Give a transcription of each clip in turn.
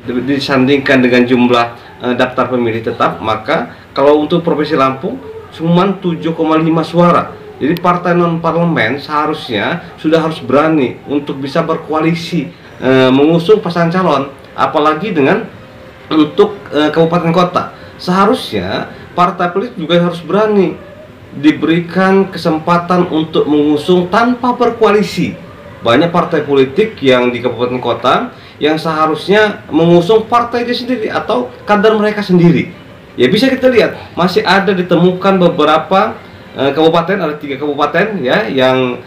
disandingkan dengan jumlah daftar pemilih tetap, maka kalau untuk Provinsi Lampung cuma 7,5 suara. Jadi partai non parlemen seharusnya sudah harus berani untuk bisa berkoalisi mengusung pasangan calon, apalagi dengan untuk kabupaten kota. Seharusnya partai politik juga harus berani diberikan kesempatan untuk mengusung tanpa berkoalisi. Banyak partai politik yang di kabupaten kota yang seharusnya mengusung partai dia sendiri atau kader mereka sendiri. Ya bisa kita lihat masih ada ditemukan beberapa kabupaten, ada 3 kabupaten ya yang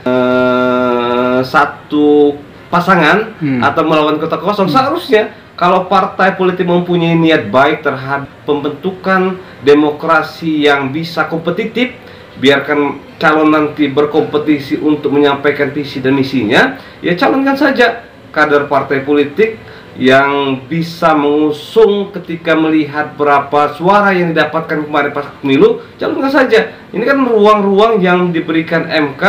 satu pasangan atau melawan kota kosong. Seharusnya kalau partai politik mempunyai niat baik terhadap pembentukan demokrasi yang bisa kompetitif, biarkan calon nanti berkompetisi untuk menyampaikan visi dan misinya, ya calonkan saja kader partai politik yang bisa mengusung ketika melihat berapa suara yang didapatkan kemarin pas pemilu, calonkan saja. Ini kan ruang-ruang yang diberikan MK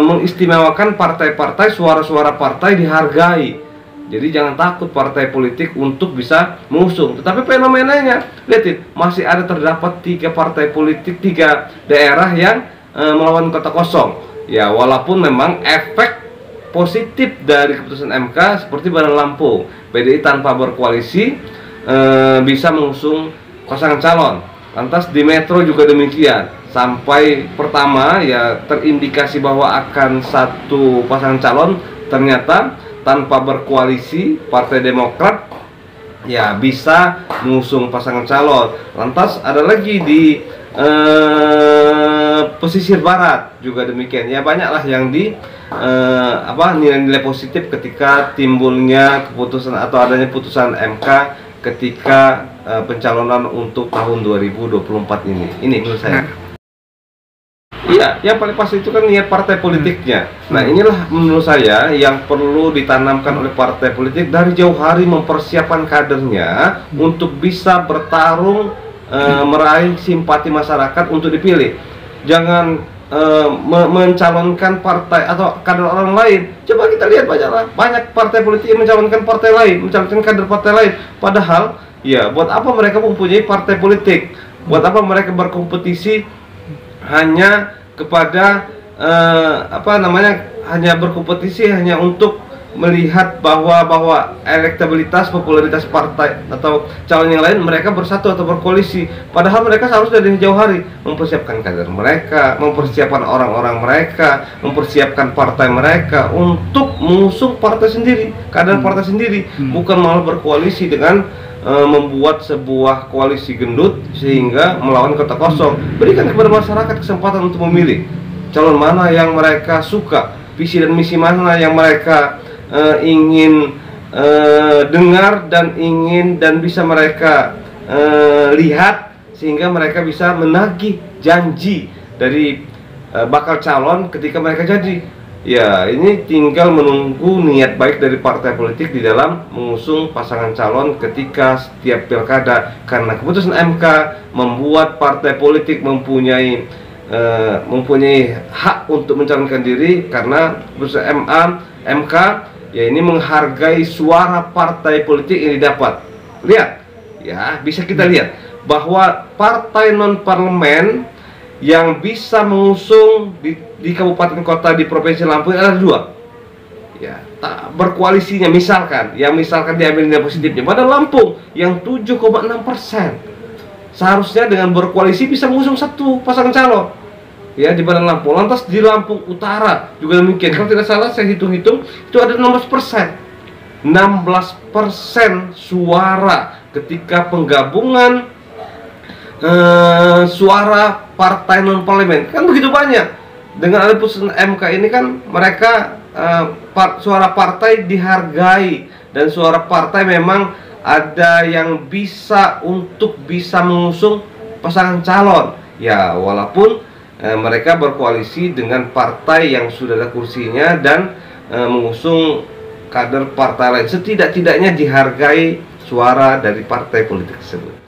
mengistimewakan partai-partai, suara-suara partai dihargai. Jadi jangan takut partai politik untuk bisa mengusung. Tetapi fenomenanya, lihat masih ada terdapat 3 partai politik, 3 daerah yang melawan kota kosong. Ya walaupun memang efek positif dari keputusan MK seperti Badan Lampung, PDI tanpa berkoalisi bisa mengusung pasangan calon. Lantas di Metro juga demikian. Sampai pertama ya terindikasi bahwa akan satu pasangan calon, ternyata tanpa berkoalisi Partai Demokrat ya bisa mengusung pasangan calon. Lantas ada lagi di pesisir barat juga demikian. Ya banyaklah yang di nilai-nilai positif ketika timbulnya keputusan atau adanya putusan MK ketika pencalonan untuk tahun 2024 ini. Ini menurut saya. Iya, yang paling pasti itu kan niat partai politiknya. Nah, inilah menurut saya yang perlu ditanamkan oleh partai politik dari jauh hari, mempersiapkan kadernya untuk bisa bertarung meraih simpati masyarakat untuk dipilih. Jangan mencalonkan partai atau kader orang lain. Coba kita lihat banyak partai politik yang mencalonkan partai lain, mencalonkan kader partai lain. Padahal, ya buat apa mereka mempunyai partai politik? Buat apa mereka berkompetisi hanya kepada hanya berkompetisi hanya untuk melihat bahwa elektabilitas, popularitas partai atau calon yang lain mereka bersatu atau berkoalisi. Padahal mereka seharusnya dari jauh hari mempersiapkan kader mereka, mempersiapkan orang-orang mereka, mempersiapkan partai mereka untuk mengusung partai sendiri, kader partai sendiri, bukan malah berkoalisi dengan membuat sebuah koalisi gendut sehingga melawan kota kosong. Berikan kepada masyarakat kesempatan untuk memilih calon mana yang mereka suka, visi dan misi mana yang mereka ingin dengar dan bisa mereka lihat, sehingga mereka bisa menagih janji dari bakal calon ketika mereka jadi. Ya, ini tinggal menunggu niat baik dari partai politik di dalam mengusung pasangan calon ketika setiap pilkada. Karena keputusan MK membuat partai politik mempunyai hak untuk mencalonkan diri, karena keputusan MK ya ini menghargai suara partai politik yang didapat. Lihat, ya bisa kita lihat bahwa partai non parlemen yang bisa mengusung di kabupaten kota di Provinsi Lampung ada 2. Ya, berkoalisinya misalkan diambil nilai positifnya. Pada Lampung yang 7,6%. Seharusnya dengan berkoalisi bisa mengusung satu pasangan calon. Ya, di Badan Lampung. Lantas di Lampung Utara juga demikian. Kalau tidak salah saya hitung-hitung itu ada 16%. 16% suara ketika penggabungan suara partai non parlemen, kan begitu banyak. Dengan ada putusan MK ini kan mereka suara partai dihargai, dan suara partai memang ada yang bisa untuk bisa mengusung pasangan calon. Ya walaupun mereka berkoalisi dengan partai yang sudah ada kursinya dan mengusung kader partai lain, setidak-tidaknya dihargai suara dari partai politik tersebut.